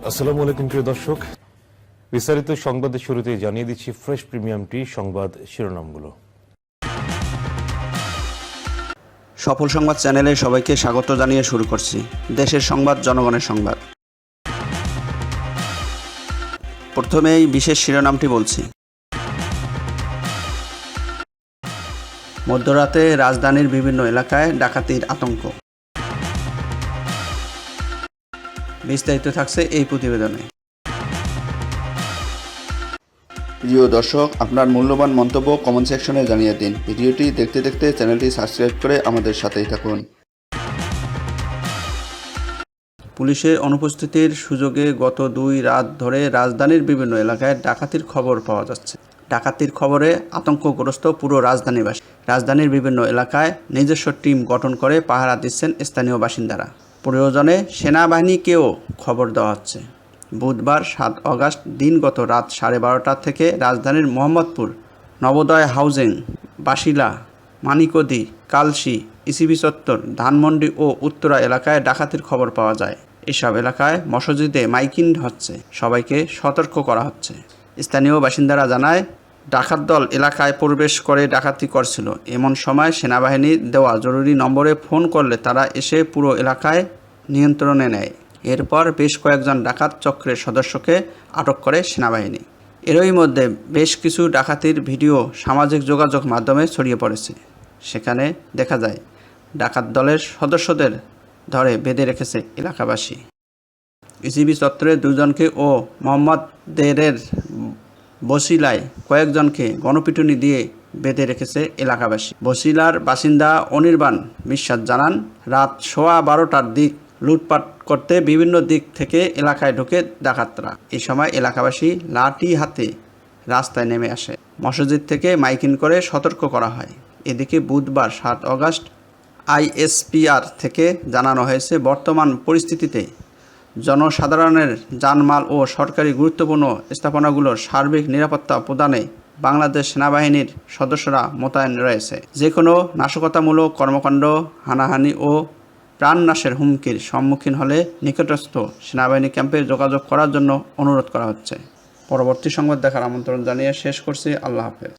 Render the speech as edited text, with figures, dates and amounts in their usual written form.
আসসালামু আলাইকুম প্রিয় দর্শক, বিস্তারিত সংবাদের শুরুতেই জানিয়ে দিচ্ছি ফ্রেশ প্রিমিয়াম টি সংবাদ শিরোনামগুলো। সফল সংবাদ চ্যানেলে সবাইকে স্বাগত জানিয়ে শুরু করছি দেশের সংবাদ, জনগণের সংবাদ। প্রথমেই বিশেষ শিরোনামটি বলছি। মধ্যরাতে রাজধানীর বিভিন্ন এলাকায় ডাকাতির আতঙ্ক। বিস্তারিত থাকছে এই প্রতিবেদনে। প্রিয় দর্শক, আপনার মূল্যবান মন্তব্য কমেন্ট সেকশনে জানিয়ে দিন। ভিডিওটি দেখতে দেখতে চ্যানেলটি সাবস্ক্রাইব করে আমাদের সাথেই থাকুন। পুলিশের অনুপস্থিতির সুযোগে গত 2 রাত ধরে রাজধানীর বিভিন্ন এলাকায় ডাকাতির খবর পাওয়া যাচ্ছে। ডাকাতির খবরে আতঙ্কগ্রস্ত পুরো রাজধানীবাসী। রাজধানীর বিভিন্ন এলাকায় নিজস্ব টিম গঠন করে পাহারা দিচ্ছেন স্থানীয় বাসিন্দারা। প্রয়োজনে সেনাবাহিনীকেও খবর দেওয়া হচ্ছে। বুধবার 7 অগাস্ট দিনগত রাত 12:30 থেকে রাজধানীর মোহাম্মদপুর, নবোদয় হাউজিং, বাসিলা, মানিকদি, কালশি, ইসিবি চত্বর, ধানমন্ডি ও উত্তরা এলাকায় ডাকাতির খবর পাওয়া যায়। এসব এলাকায় মসজিদে মাইকিং হচ্ছে, সবাইকে সতর্ক করা হচ্ছে। স্থানীয় বাসিন্দারা জানায়, ডাকাত দল এলাকায় প্রবেশ করে ডাকাতি করছিল। এমন সময় সেনাবাহিনী দেওয়া জরুরি নম্বরে ফোন করলে তারা এসে পুরো এলাকায় নিয়ন্ত্রণে নেয়। এরপর বেশ কয়েকজন ডাকাত চক্রের সদস্যকে আটক করে সেনাবাহিনী। এরই মধ্যে বেশ কিছু ডাকাতির ভিডিও সামাজিক যোগাযোগ মাধ্যমে ছড়িয়ে পড়েছে। সেখানে দেখা যায় ডাকাত দলের সদস্যদের ধরে বেঁধে রেখেছে এলাকাবাসী। ইসিবি চত্বরে 2 জনকে ও মোহাম্মদদের বসিলায় কয়েকজনকে গণপিটুনি দিয়ে বেঁধে রেখেছে এলাকাবাসী। বসিলার বাসিন্দা অনির্বাণ বিশ্বাস জানান, রাত 12:15টার দিক লুটপাট করতে বিভিন্ন দিক থেকে এলাকায় ঢোকে ডাকাতরা। এই সময় এলাকাবাসী লাঠি হাতে রাস্তায় নেমে আসে। মসজিদ থেকে মাইকিং করে সতর্ক করা হয়। এদিকে বুধবার 7 অগাস্ট আইএসপিআর থেকে জানানো হয়েছে, বর্তমান পরিস্থিতিতে জনসাধারণের জানমাল ও সরকারি গুরুত্বপূর্ণ স্থাপনাগুলোর সার্বিক নিরাপত্তা প্রদানে বাংলাদেশ সেনাবাহিনীর সদস্যরা মোতায়েন রয়েছে। যে কোনো নাশকতামূলক কর্মকাণ্ড, হানাহানি ও প্রাণনাশের হুমকির সম্মুখীন হলে নিকটস্থ সেনাবাহিনী ক্যাম্পে যোগাযোগ করার জন্য অনুরোধ করা হচ্ছে। পরবর্তী সংবাদ দেখার আমন্ত্রণ জানিয়ে শেষ করছি। আল্লাহ হাফেজ।